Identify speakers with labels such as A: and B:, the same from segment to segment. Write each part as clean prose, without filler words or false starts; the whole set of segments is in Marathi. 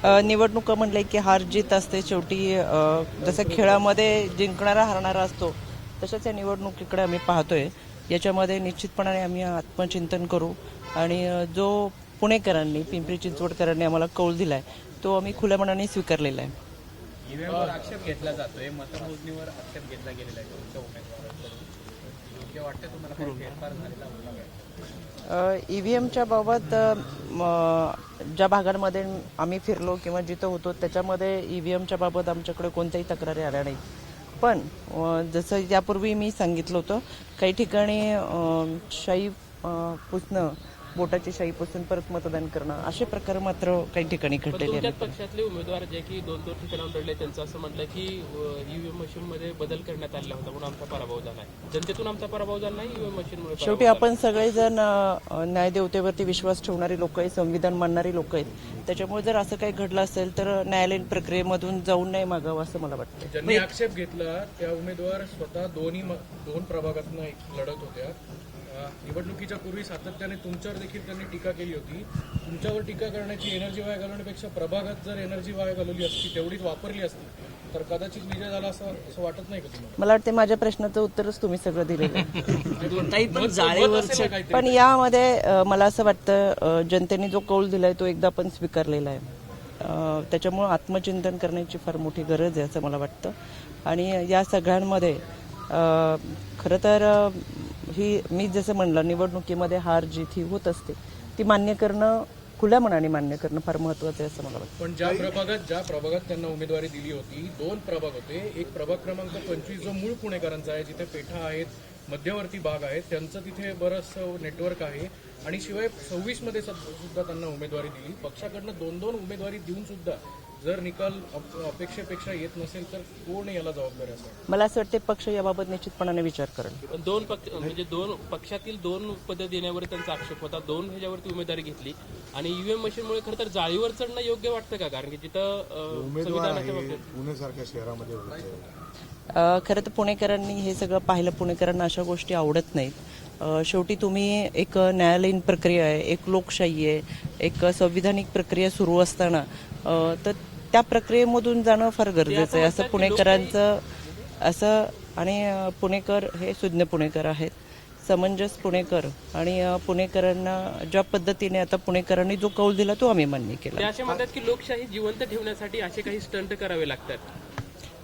A: निवडणुका म्हणले की हार जीत असते शेवटी. जसं खेळामध्ये जिंकणारा हारणारा असतो तशाच या निवडणुकीकडे आम्ही पाहतोय. याच्यामध्ये निश्चितपणाने आम्ही आत्मचिंतन करू आणि जो पुणेकरांनी पिंपरी चिंचवडकरांनी आम्हाला कौल दिलाय तो आम्ही खुल्या मनाने स्वीकारलेला आहे.
B: ईव्हीएमवर आक्षेप घेतला जातोय, मतमोजणीवर आक्षेप घेतला गेलेला आहे तुमच्या उमेदवारांकडून. योग्य वाटतं तुम्हाला काही फेरफार झालेला होता?
A: ईव्हीएमच्या बाबत ज्या भागांमध्ये आम्ही फिरलो किंवा जिथं होतो त्याच्यामध्ये ईव्हीएमच्या बाबत आमच्याकडे कोणत्याही तक्रारी आल्या नाही. पण जसं यापूर्वी मी सांगितलं होतं काही ठिकाणी शाई पुसणं, बोटाची शाई पुसून परत मतदान करणं असे प्रकार मात्र काही ठिकाणी घडलेले आहेत.
C: पक्षातले उमेदवार जे की दोन ठिकाणाहून लढले त्यांचं असं म्हटलं की ईव्हीएम मशीनमध्ये बदल करण्यात आला होता म्हणून आमचा पराभव झाला आहे. जनतेतून आमचा पराभव झाला नाही, ईव्हीएम मशीनमुळे.
A: शेवटी आपण सगळेजण न्यायदेवतेवरती विश्वास ठेवणारी लोक आहेत, संविधान मानणारी लोक आहेत. त्याच्यामुळे जर असं काही घडलं असेल तर न्यायालयीन प्रक्रियेमधून जाऊन नाही मागावं असं मला वाटतं.
B: ज्यांनी आक्षेप घेतला त्या उमेदवार स्वतः दोन प्रभागातून लढत होत्या. निवडणुकीच्या पूर्वी सातत्याने तुमच्यावर देखील त्यांनी टीका केली होती. तुमच्यावर टीका करण्याची एनर्जी वाया घालवण्यापेक्षा प्रभागात जर एनर्जी वाया घालवली असती, तेवढीच वापरली असती तर कदाचित विजय झाला असं वाटत नाही का तुम्हाला?
A: मला वाटते माझ्या प्रश्नाचं उत्तरच तुम्ही सगळं दिलेलं आहे. पण यामध्ये मला असं वाटतं जनतेने जो कौल दिलाय तो एकदा पण स्वीकारलेला आहे. त्याच्यामुळे आत्मचिंतन करण्याची फार मोठी गरज आहे असं मला वाटतं. आणि या सगळ्यांमध्ये खरं तर ही मी जसं म्हणलं निवडणुकीमध्ये हार जीत ही होत असते, ती मान्य करणं, खुल्या मनाने मान्य करणं फार महत्वाचं आहे असं मला वाटतं.
B: पण ज्या प्रभागात त्यांना उमेदवारी दिली होती, 2 प्रभाग होते. एक प्रभाग क्रमांक 25 जो मूळ पुणेकरांचा आहे, जिथे पेठा आहेत, मध्यवर्ती भाग आहेत, त्यांचं तिथे बरंचसं नेटवर्क आहे. आणि शिवाय 26 मध्ये सुद्धा त्यांना उमेदवारी दिली. पक्षाकडनं 2 उमेदवारी देऊन सुद्धा जर निकाल अपेक्षेपेक्षा येत नसेल तर कोण याला जबाबदार असेल?
A: मला असं वाटतं पक्ष याबाबत निश्चितपणाने विचार करेल.
C: दोन पक्षातील 2 पदं देण्यावर त्यांचा आक्षेप होता. 2 ह्याच्यावरती उमेदवारी घेतली आणि ईव्हीएम मशीनमुळे खरं तर जाळीवर चढणं योग्य वाटतं का? कारण की जिथं संविधानाच्या बाबतीत
D: पुणेसारख्या शहरामध्ये
A: खरं तर पुणेकरांनी हे सगळं पाहिलं. पुणेकरांना अशा गोष्टी आवडत नाहीत. शेवटी तुम्ही एक न्यायालयीन प्रक्रिया आहे, एक लोकशाही आहे, एक संविधानिक प्रक्रिया सुरू असताना तर त्या प्रक्रियेमधून जाणं फार गरजेचं आहे असं पुणेकरांचं असं. आणि पुणेकर हे सुज्ञ पुणेकर आहेत, समंजस पुणेकर. आणि पुणेकरांना ज्या पद्धतीने आता पुणेकरांनी जो कौल दिला तो आम्ही मान्य केला.
C: ते असे म्हणतात की लोकशाही जिवंत ठेवण्यासाठी असे काही स्टंट करावे लागतात.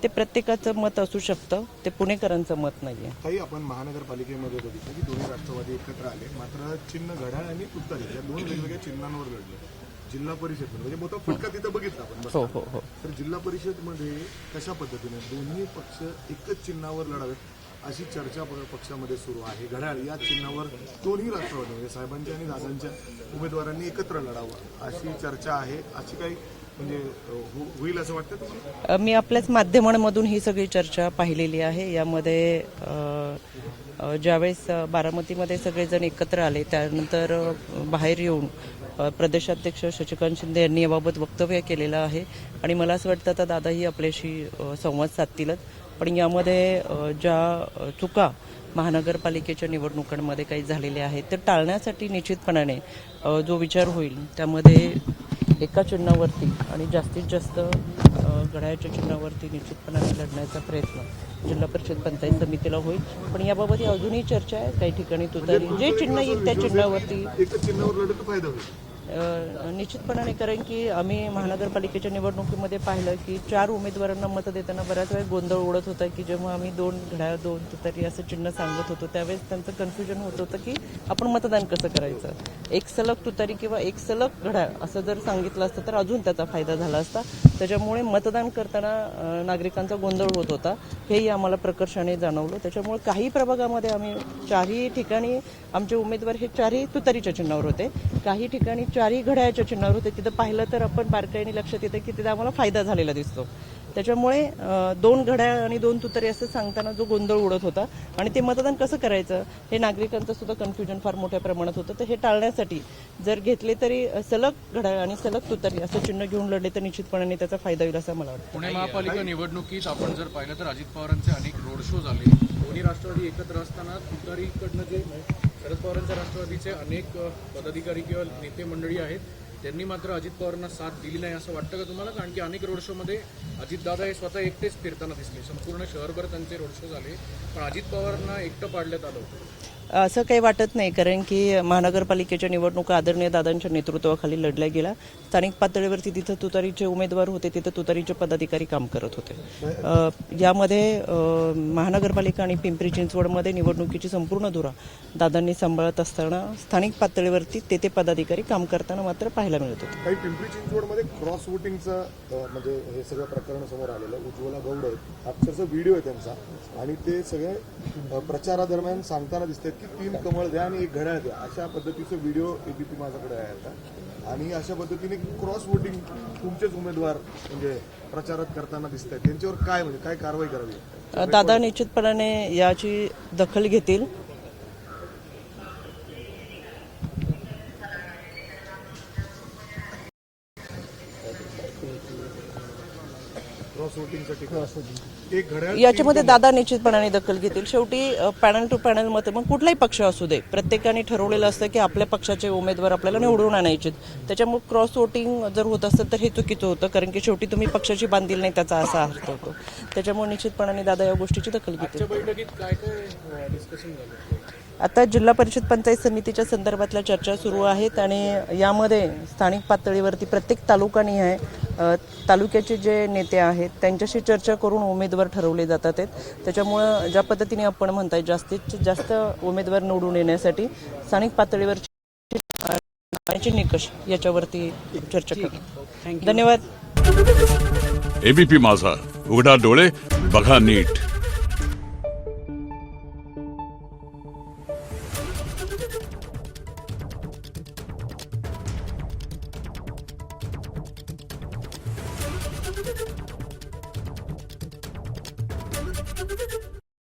A: ते प्रत्येकाचं मत असू शकतं, ते पुणेकरांचं मत नाहीये.
D: काही आपण महानगरपालिकेमध्ये बघितलं की दोन्ही राष्ट्रवादी एकत्र आले, मात्र चिन्ह घड्याळ आणि तुतारी या 2 वेगवेगळ्या चिन्हांवर लढले. जिल्हा परिषद म्हणजे मोठा फटका तिथं बघितला आपण.
A: हो.
D: तर जिल्हा परिषदमध्ये कशा पद्धतीने दोन्ही पक्ष एकच चिन्हावर लढावेत अशी चर्चा पक्षामध्ये सुरू आहे. घड्याळ या चिन्हावर दोन्ही राष्ट्रवादी म्हणजे साहेबांच्या आणि दादांच्या उमेदवारांनी एकत्र लढावं अशी चर्चा आहे. अशी काही म्हणजे होईल असं वाटतं तुम्हाला?
A: मी आपल्याच माध्यमांमधून ही सगळी चर्चा पाहिलेली आहे. यामध्ये ज्यावेळेस बारामतीमध्ये सगळेजण एकत्र आले त्यानंतर बाहेर येऊन प्रदेशाध्यक्ष शशिकांत शिंदे यांनी याबाबत वक्तव्य केलेलं आहे. आणि मला असं वाटतं आता दादाही आपल्याशी संवाद साधतीलच. पण यामध्ये ज्या चुका महानगरपालिकेच्या निवडणुकांमध्ये काही झालेल्या आहेत ते टाळण्यासाठी निश्चितपणाने जो विचार होईल त्यामध्ये एका चिन्हावरती आणि जास्तीत जास्त घड्याळाच्या चिन्हावरती निश्चितपणाने लढण्याचा प्रयत्न जिल्हा परिषद पंचायत समितीला होईल. पण याबाबत अजूनही चर्चा आहे. काही ठिकाणी तुतारी जे चिन्ह येईल त्या चिन्हावरती
D: एकच चिन्हावर लढत फायदा होईल
A: निश्चितपणाने. कारण की आम्ही महानगरपालिकेच्या निवडणुकीमध्ये पाहिलं की 4 उमेदवारांना मतं देताना बऱ्याच वेळा गोंधळ उडत होता की जेव्हा आम्ही 2 घड्याळ 2 तुतारी असं चिन्ह सांगत होतो त्यावेळेस त्यांचं कन्फ्युजन होत होतं की आपण मतदान कसं करायचं. एक सलग तुतारी किंवा एक सलग घड्याळ असं जर सांगितलं असतं तर अजून त्याचा फायदा झाला असता. त्याच्यामुळे मतदान करताना नागरिकांचा गोंधळ होत होता, हेही आम्हाला प्रकर्षाने जाणवलं. त्याच्यामुळे काही प्रभागामध्ये आम्ही 4ही ठिकाणी आमचे उमेदवार हे 4ही तुतारीच्या चिन्हावर होते, काही ठिकाणी 4ही घड्याळाच्या चिन्हावर होते. तिथं पाहिलं तर आपण बारकाईने लक्षात येतं की तिथे आम्हाला फायदा झालेला दिसतो. त्याच्यामुळे 2 घड्याळ आणि 2 तुतारी असं सांगताना जो गोंधळ उडत होता आणि ते मतदान कसं करायचं हे नागरिकांचं सुद्धा कन्फ्युजन फार मोठ्या प्रमाणात होतं. तर हे टाळण्यासाठी जर घेतले तरी सलग घड्याळ आणि सलग तुतारी असं चिन्ह घेऊन लढले तर निश्चितपणाने त्याचा फायदा होईल असं मला वाटतं.
B: पुणे महापालिका निवडणुकीत आपण जर पाहिलं तर अजित पवारांचे अनेक रोड शो झाले. दोन्ही राष्ट्रवादी एकत्र असताना तुतारीकडनं जे शरद पवारांच्या राष्ट्रवादीचे अनेक पदाधिकारी किंवा नेते मंडळी आहेत त्यांनी मात्र अजित पवारांना साथ दिली नाही असं वाटतं का तुम्हाला? कारण की अनेक रोड शोमध्ये अजितदादा हे स्वतः एकटेच फिरताना दिसले, संपूर्ण शहरभर त्यांचे रोड शो झाले, पण अजित पवारांना एकटं पाडण्यात आलं होतं.
A: असं काही वाटत नाही, कारण की महानगरपालिकेच्या निवडणुका आदरणीय दादांच्या नेतृत्वाखाली लढल्या गेल्या. स्थानिक पातळीवरती तिथं तुतारीचे उमेदवार होते, तिथं तुतारीचे पदाधिकारी काम करत होते. यामध्ये महानगरपालिका आणि पिंपरी चिंचवडमध्ये निवडणुकीची संपूर्ण धुरा दादांनी सांभाळत असताना स्थानिक पातळीवरती ते पदाधिकारी काम करताना मात्र पाहायला मिळत होते.
D: काही पिंपरी चिंचवडमध्ये क्रॉस वोटिंगचं म्हणजे हे सगळं प्रकरण समोर आलेलं आहे. उज्ज्वला गौड आहेत, अक्षरशः व्हिडिओ आहे त्यांचा, आणि ते सगळे प्रचारादरम्यान सांगताना दिसतात की 3 कमळ द्या आणि 1 घड्याळ द्या, अशा पद्धतीचे व्हिडिओ एबीपी माझ्याकडे आहे आता. आणि अशा पद्धतीने क्रॉस वोटिंग तुमचेच उमेदवार म्हणजे प्रचारात करताना दिसत आहेत, त्यांच्यावर काय म्हणजे काय कारवाई करावी?
A: दादा निश्चितपणाने याची दखल घेतील.
D: क्रॉस वोटिंगसाठी 1 घड्याळ
A: याच्यामध्ये दादा निश्चितपणाने दखल घेतील. शेवटी पॅनल टू पॅनल मत, मग कुठलाही पक्ष असू दे, प्रत्येकाने ठरवलेलं असतं की आपल्या पक्षाचे उमेदवार आपल्याला निवडून आणायचे. त्याच्यामुळे क्रॉस वोटिंग जर होत असतं तर हे चुकीचं होतं, कारण की शेवटी तुम्ही पक्षाची बांधील नाही त्याचा असा अर्थ होतो. त्याच्यामुळे निश्चितपणाने दादा या गोष्टीची दखल घेतील.
B: आजच्या बैठकीत काय काय डिस्कशन झालं?
A: आता जिल्हा परिषद पंचायत समितीच्या संदर्भातल्या चर्चा सुरू आहेत, आणि यामध्ये स्थानिक पातळीवरती प्रत्येक तालुकानिहाय तालुक्याचे जे नेते आहेत त्यांच्याशी चर्चा करून उमेदवार ठरवले जातात आहेत. त्याच्यामुळं ज्या पद्धतीने आपण म्हणताय जास्तीत जास्त उमेदवार निवडून येण्यासाठी स्थानिक पातळीवरचे निकष याच्यावरती चर्चा करू. धन्यवाद.
E: एबीपी माझा, उघडा डोळे बघा नीट.